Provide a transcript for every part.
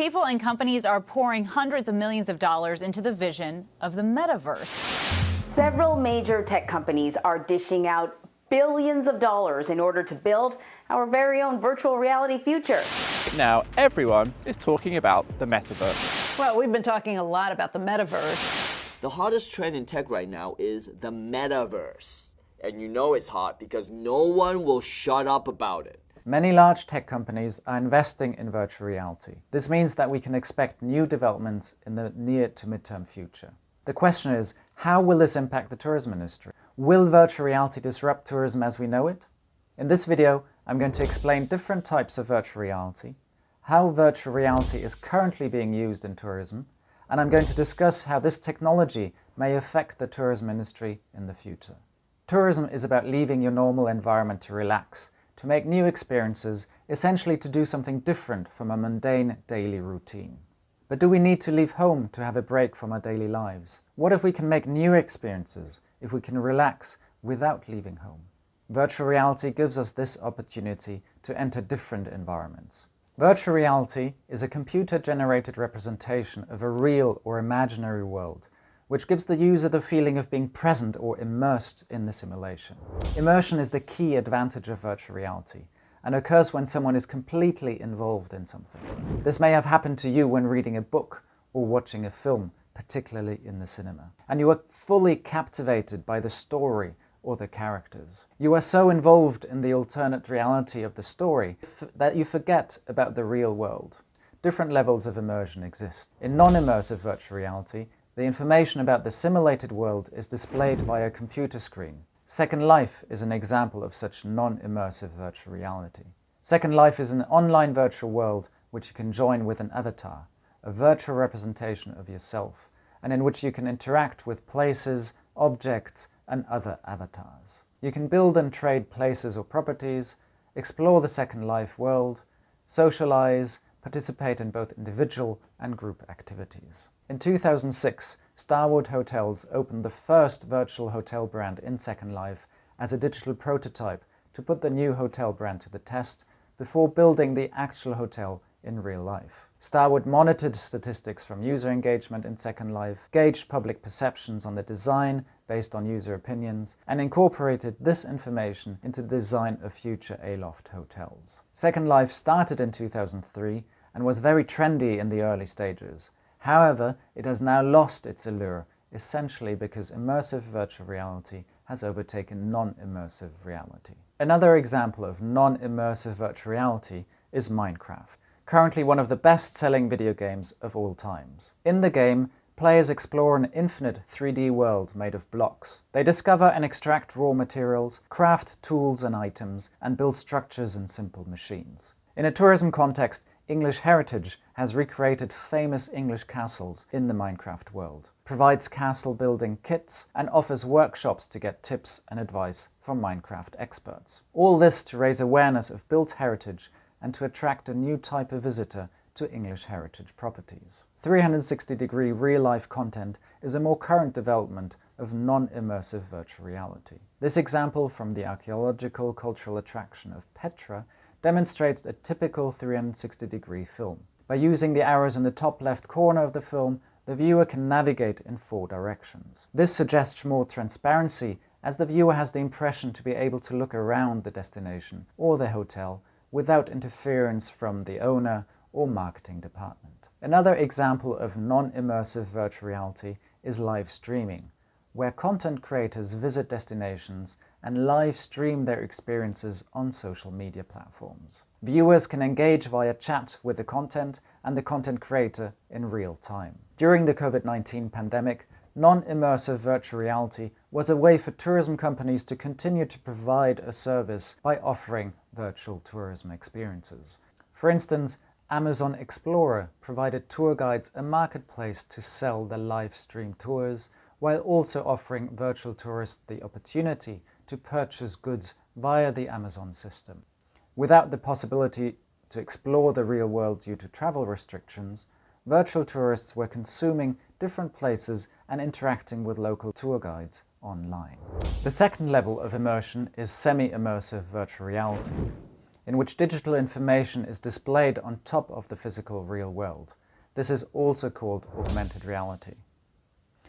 People and companies are pouring hundreds of millions of dollars into the vision of the metaverse. Several major tech companies are dishing out billions of dollars in order to build our very own virtual reality future. Now everyone is talking about the metaverse. Well, we've been talking a lot about the metaverse. The hottest trend in tech right now is the metaverse. And you know it's hot because no one will shut up about it. Many large tech companies are investing in virtual reality. This means that we can expect new developments in the near to midterm future. The question is, how will this impact the tourism industry? Will virtual reality disrupt tourism as we know it? In this video, I'm going to explain different types of virtual reality, how virtual reality is currently being used in tourism, and I'm going to discuss how this technology may affect the tourism industry in the future. Tourism is about leaving your normal environment to relax, to make new experiences, essentially to do something different from a mundane daily routine. But do we need to leave home to have a break from our daily lives? What if we can make new experiences, if we can relax without leaving home? Virtual reality gives us this opportunity to enter different environments. Virtual reality is a computer-generated representation of a real or imaginary world, which gives the user the feeling of being present or immersed in the simulation. Immersion is the key advantage of virtual reality and occurs when someone is completely involved in something. This may have happened to you when reading a book or watching a film, particularly in the cinema. And you are fully captivated by the story or the characters. You are so involved in the alternate reality of the story that you forget about the real world. Different levels of immersion exist. In non-immersive virtual reality, the information about the simulated world is displayed via a computer screen. Second Life is an example of such non-immersive virtual reality. Second Life is an online virtual world which you can join with an avatar, a virtual representation of yourself, and in which you can interact with places, objects, and other avatars. You can build and trade places or properties, explore the Second Life world, socialize, participate in both individual and group activities. In 2006, Starwood Hotels opened the first virtual hotel brand in Second Life as a digital prototype to put the new hotel brand to the test before building the actual hotel in real life. Starwood monitored statistics from user engagement in Second Life, gauged public perceptions on the design based on user opinions, and incorporated this information into the design of future Aloft hotels. Second Life started in 2003 and was very trendy in the early stages. However, it has now lost its allure, essentially because immersive virtual reality has overtaken non-immersive reality. Another example of non-immersive virtual reality is Minecraft, currently one of the best-selling video games of all times. In the game, players explore an infinite 3D world made of blocks. They discover and extract raw materials, craft tools and items, and build structures and simple machines. In a tourism context, English Heritage has recreated famous English castles in the Minecraft world, provides castle building kits, and offers workshops to get tips and advice from Minecraft experts. All this to raise awareness of built heritage and to attract a new type of visitor to English heritage properties. 360-degree real-life content is a more current development of non-immersive virtual reality. This example from the archaeological cultural attraction of Petra demonstrates a typical 360-degree film. By using the arrows in the top left corner of the film, the viewer can navigate in 4 directions. This suggests more transparency, as the viewer has the impression to be able to look around the destination or the hotel without interference from the owner or marketing department. Another example of non-immersive virtual reality is live streaming, where content creators visit destinations and live stream their experiences on social media platforms. Viewers can engage via chat with the content and the content creator in real time. During the COVID-19 pandemic, non-immersive virtual reality was a way for tourism companies to continue to provide a service by offering virtual tourism experiences. For instance, Amazon Explorer provided tour guides a marketplace to sell their live stream tours, while also offering virtual tourists the opportunity to purchase goods via the Amazon system. Without the possibility to explore the real world due to travel restrictions, virtual tourists were consuming different places and interacting with local tour guides online. The second level of immersion is semi-immersive virtual reality. in which digital information is displayed on top of the physical real world. This is also called augmented reality.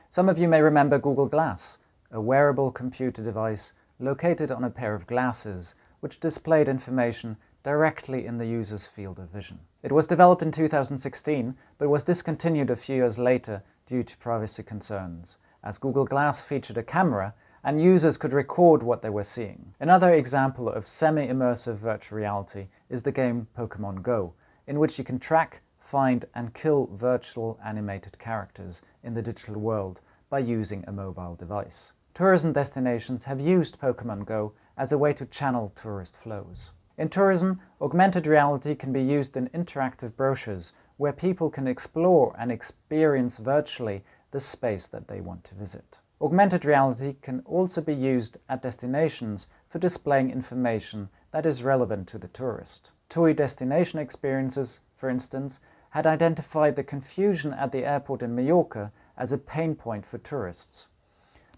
Some of you may remember Google Glass, a wearable computer device located on a pair of glasses which displayed information directly in the user's field of vision. It was developed in 2016, but was discontinued a few years later due to privacy concerns, as Google Glass featured a camera and users could record what they were seeing. Another example of semi-immersive virtual reality is the game Pokemon Go, in which you can track, find and kill virtual animated characters in the digital world by using a mobile device. Tourism destinations have used Pokemon Go as a way to channel tourist flows. In tourism, augmented reality can be used in interactive brochures where people can explore and experience virtually the space that they want to visit. Augmented reality can also be used at destinations for displaying information that is relevant to the tourist. TUI Destination Experiences, for instance, had identified the confusion at the airport in Mallorca as a pain point for tourists.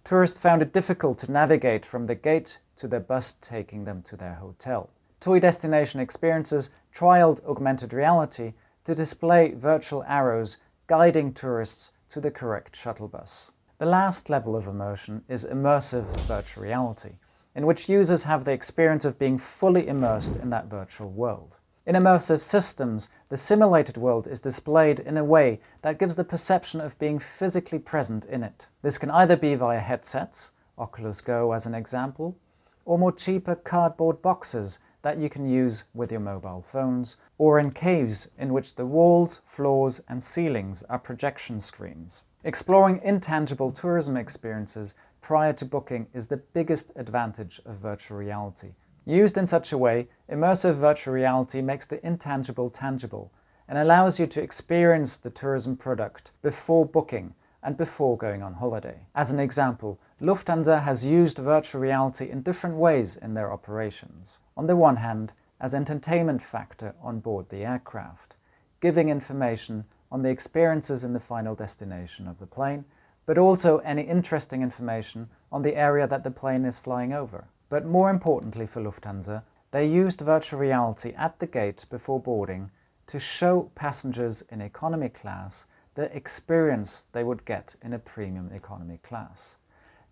Tourists found it difficult to navigate from the gate to their bus taking them to their hotel. TUI Destination Experiences trialed augmented reality to display virtual arrows guiding tourists to the correct shuttle bus. The last level of immersion is immersive virtual reality, in which users have the experience of being fully immersed in that virtual world. In immersive systems, the simulated world is displayed in a way that gives the perception of being physically present in it. This can either be via headsets, Oculus Go as an example, or more cheaper cardboard boxes that you can use with your mobile phones, or in caves in which the walls, floors and ceilings are projection screens. Exploring intangible tourism experiences prior to booking is the biggest advantage of virtual reality. Used in such a way, immersive virtual reality makes the intangible tangible and allows you to experience the tourism product before booking and before going on holiday. As an example, Lufthansa has used virtual reality in different ways in their operations. On the one hand, as entertainment factor on board the aircraft, giving information on the experiences in the final destination of the plane, but also any interesting information on the area that the plane is flying over. But more importantly for Lufthansa, they used virtual reality at the gate before boarding to show passengers in economy class the experience they would get in a premium economy class.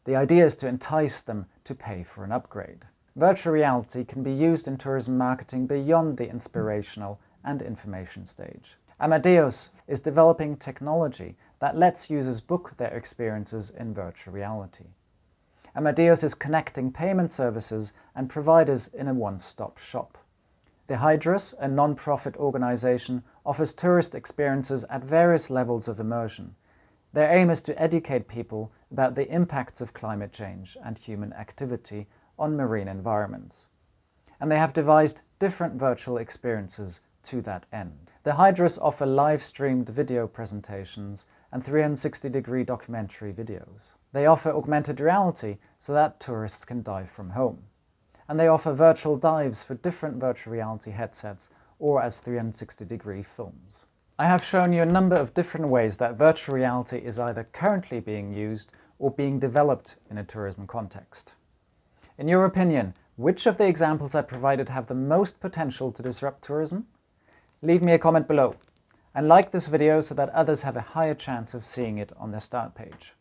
The idea is to entice them to pay for an upgrade. Virtual reality can be used in tourism marketing beyond the inspirational and information stage. Amadeus is developing technology that lets users book their experiences in virtual reality. Amadeus is connecting payment services and providers in a one-stop shop. The Hydrus, a non-profit organization, offers tourist experiences at various levels of immersion. Their aim is to educate people about the impacts of climate change and human activity on marine environments. And they have devised different virtual experiences to that end. The Hydrus offer live-streamed video presentations and 360-degree documentary videos. They offer augmented reality so that tourists can dive from home. And they offer virtual dives for different virtual reality headsets or as 360-degree films. I have shown you a number of different ways that virtual reality is either currently being used or being developed in a tourism context. In your opinion, which of the examples I provided have the most potential to disrupt tourism? Leave me a comment below and like this video so that others have a higher chance of seeing it on their start page.